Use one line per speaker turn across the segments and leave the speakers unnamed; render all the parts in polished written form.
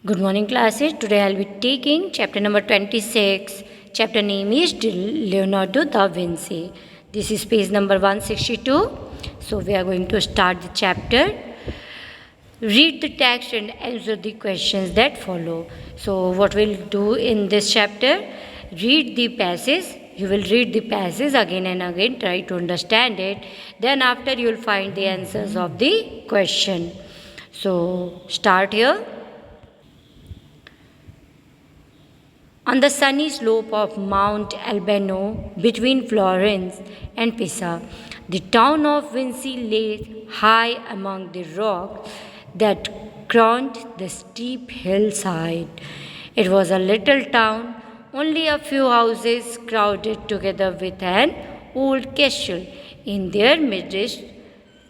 Good morning, classes. Today I'll be taking chapter number 26. Chapter name is Leonardo da Vinci. This is page number 162. So we are going to start the chapter. Read the text and answer the questions that follow. So what we'll do in this chapter, read the passage. You will read the passage again and again, try to understand it. Then after you will find the answers of the question. So start here. On the sunny slope of Mount Albano between Florence and Pisa, the town of Vinci lay high among the rocks that crowned the steep hillside. It was a little town, only a few houses crowded together with an old castle in their midst,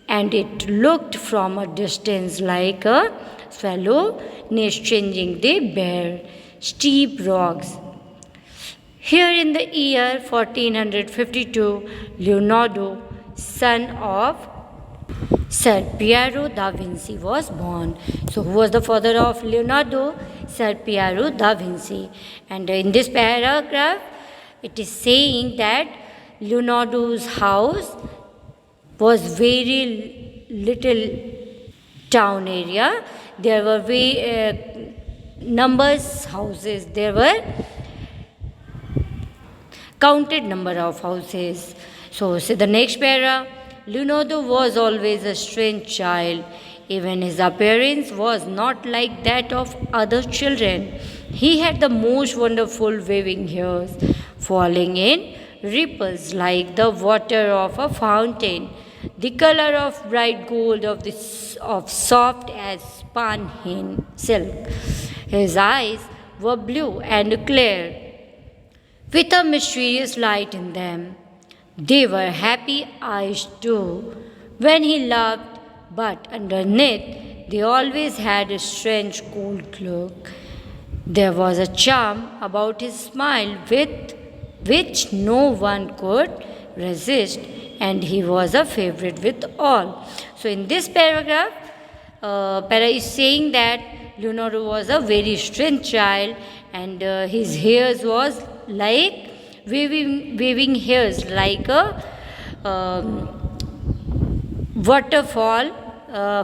and it looked from a distance like a swallow nest changing the bare steep rocks. Here in the year 1452, Leonardo, son of Sir Piero da Vinci, was born. So, who was the father of Leonardo? Sir Piero da Vinci. And in this paragraph, it is saying that Leonardo's house was very little town area. There were numbers houses. There were counted number of houses. So the next para, Leonardo was always a strange child. Even his appearance was not like that of other children. He had the most wonderful waving hairs, falling in ripples like the water of a fountain, the color of bright gold of soft as span silk. His eyes were blue and clear, with a mysterious light in them. They were happy eyes too when he laughed, but underneath they always had a strange cold look. There was a charm about his smile with which no one could resist, and he was a favorite with all. So, in this paragraph, para is saying that Leonardo was a very strange child, and his hairs was like waving hairs like a waterfall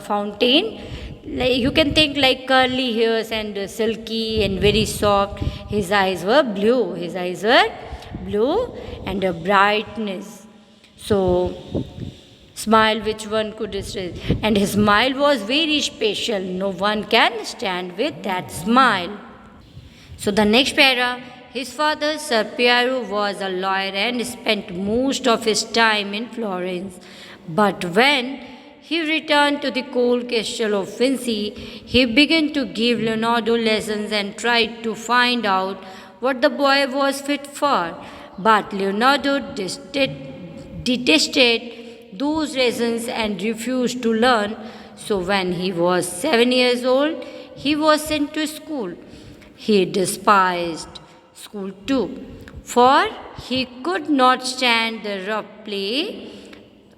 fountain. Like you can think like curly hairs and silky and very soft. His eyes were blue. His eyes were blue and a brightness. So smile which one could describe, and his smile was very special. No one can stand with that smile. So the next para, his father Sir Piero was a lawyer and spent most of his time in Florence. But when he returned to the cold castle of Vinci, he began to give Leonardo lessons and tried to find out what the boy was fit for. But Leonardo detested those lessons and refused to learn. So when he was 7 years old, he was sent to school. He despised school too, for he could not stand the rough play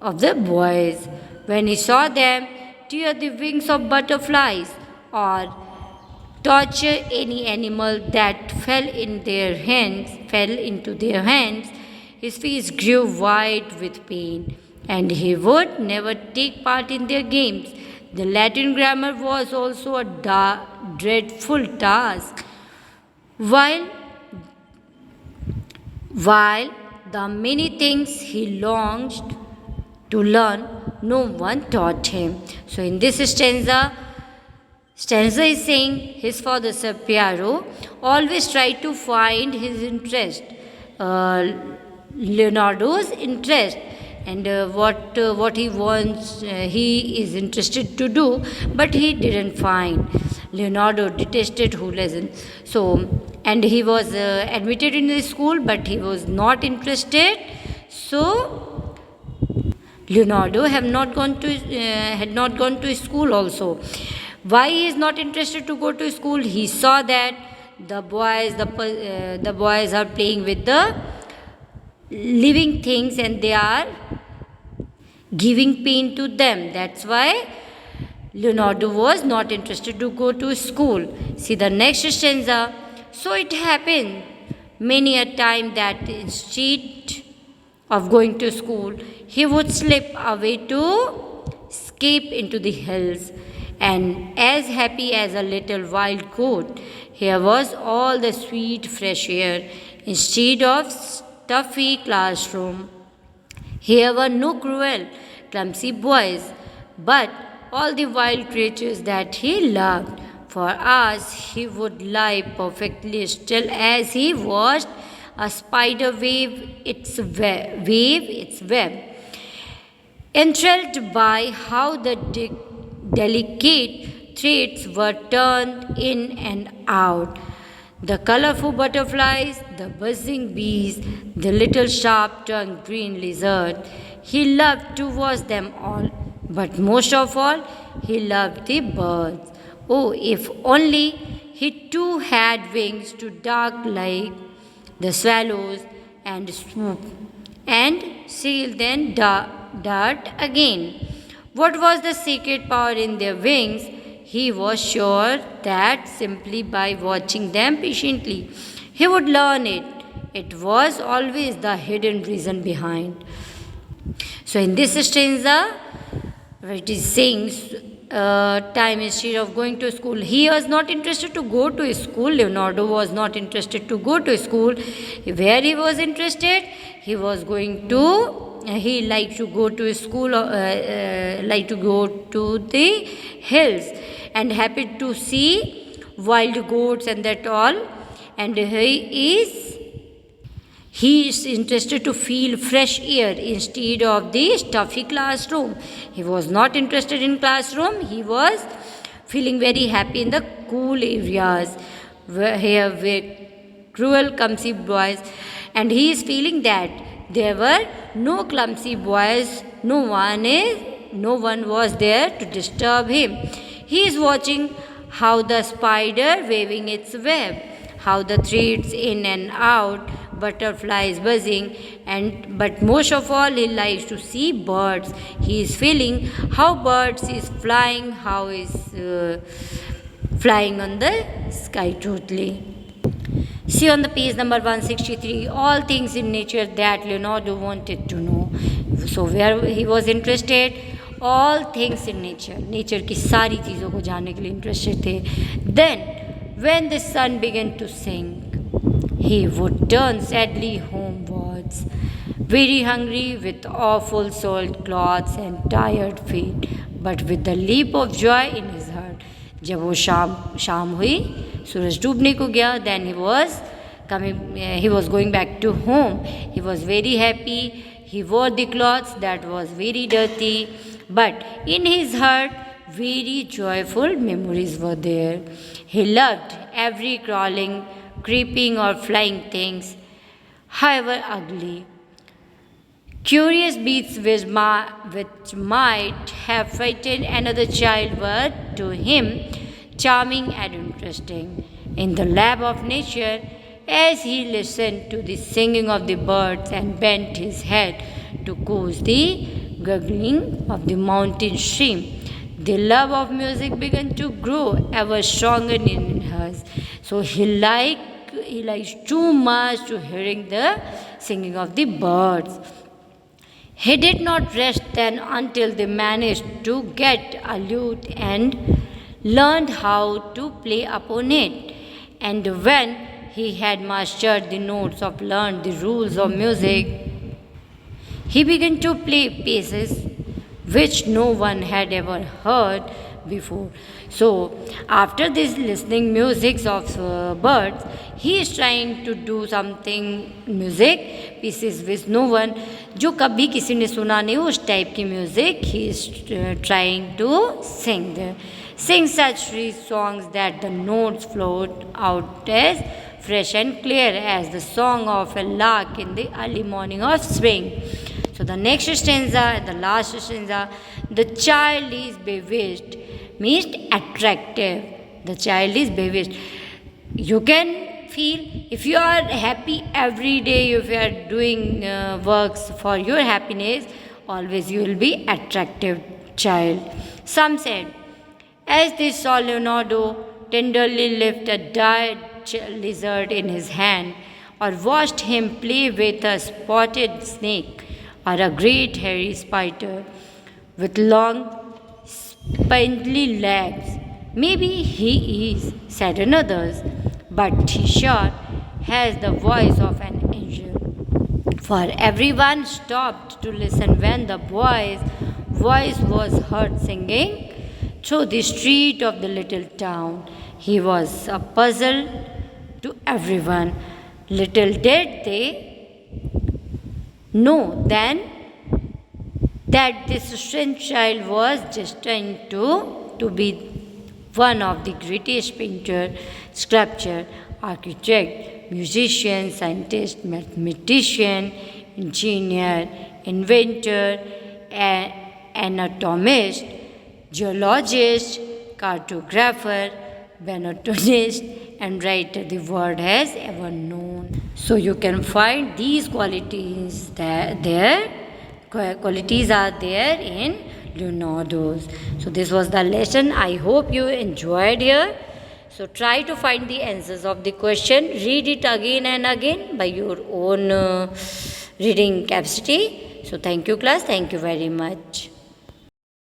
of the boys. When he saw them tear the wings of butterflies or torture any animal that fell into their hands, his face grew white with pain, and he would never take part in their games. The Latin grammar was also a dreadful task. While the many things he longed to learn, no one taught him. So in this stanza is saying his father Sir Piero always tried to find his interest, Leonardo's interest, and what he wants, he is interested to do, but he didn't find. Leonardo detested who lesson. So, and he was admitted in the school, but he was not interested. So, Leonardo had not gone to school also. Why he is not interested to go to school? He saw that the boys are playing with the living things and they are giving pain to them. That's why Leonardo was not interested to go to school. See the next stanza. So it happened many a time that instead of going to school, he would slip away to escape into the hills. And as happy as a little wild goat, here was all the sweet fresh air instead of stuffy classroom. Here were no cruel, clumsy boys, but all the wild creatures that he loved. For hours he would lie perfectly still as he watched a spider weave its web, enthralled by how the delicate threads were turned in and out. The colorful butterflies, the buzzing bees, the little sharp tongued green lizard. He loved to watch them all, but most of all, he loved the birds. Oh, if only he too had wings to dart like the swallows and swoop, and sail then dart again. What was the secret power in their wings? He was sure that simply by watching them patiently, he would learn it. It was always the hidden reason behind. So, in this stanza, it is saying time instead of going to school. He was not interested to go to school. Leonardo was not interested to go to school. Where he was interested, he was going to. He liked to go to school, like to go to the hills, and happy to see wild goats and that all. And he is interested to feel fresh air instead of the stuffy classroom. He was not interested in classroom. He was feeling very happy in the cool areas where cruel clumsy boys, and he is feeling that there were no clumsy boys. No one was there to disturb him. He is watching how the spider waving its web, how the threads in and out, butterflies buzzing, and but most of all he likes to see birds. He is feeling how birds is flying, how is flying on the sky totally. See on the page number 163, all things in nature that Leonardo wanted to know. So where he was interested, all things in nature, nature की सारी चीज़ों को जानने के लिए interested थे. Then when the sun began to sink, he would turn sadly homewards, very hungry, with awful soiled clothes and tired feet, but with the leap of joy in his heart. जब वो शाम हुई, सूरज डूबने को गया, then he was going back to home. He was very happy. He wore the clothes that was very dirty, but in his heart, very joyful memories were there. He loved every crawling, creeping or flying things, however ugly. Curious beasts which might have frightened another child were to him charming and interesting. In the lap of nature, as he listened to the singing of the birds and bent his head to catch the gurgling of the mountain stream, the love of music began to grow ever stronger in hers. So he likes too much to hearing the singing of the birds. He did not rest then until they managed to get a lute and learned how to play upon it. And when he had mastered the notes of learned the rules of music, he began to play pieces which no one had ever heard before. So, after this listening music of birds, he is trying to do something music pieces which no one, जो कभी किसी ने सुना नहीं उस type की music he is trying to sing there. Sing such rich songs that the notes float out as fresh and clear as the song of a lark in the early morning of spring. So the next stanza, the last stanza, the child is bewitched, means attractive. The child is bewitched. You can feel if you are happy every day, if you are doing works for your happiness, always you will be attractive child. Some said As they saw Leonardo tenderly lift a dead lizard in his hand, or watched him play with a spotted snake or a great hairy spider with long, spindly legs. Maybe he is, said another, but he sure has the voice of an angel. For everyone stopped to listen when the boy's voice was heard singing through the street of the little town. He was a puzzle to everyone. Little did they know then that this strange child was destined to be one of the greatest painter, sculptor, architect, musician, scientist, mathematician, engineer, inventor, anatomist, geologist, cartographer, botanist, and writer the world has ever known. So you can find these qualities qualities are there in Leonardo's. So this was the lesson. I hope you enjoyed here. So try to find the answers of the question. Read it again and again by your own reading capacity. So thank you class. Thank you very much.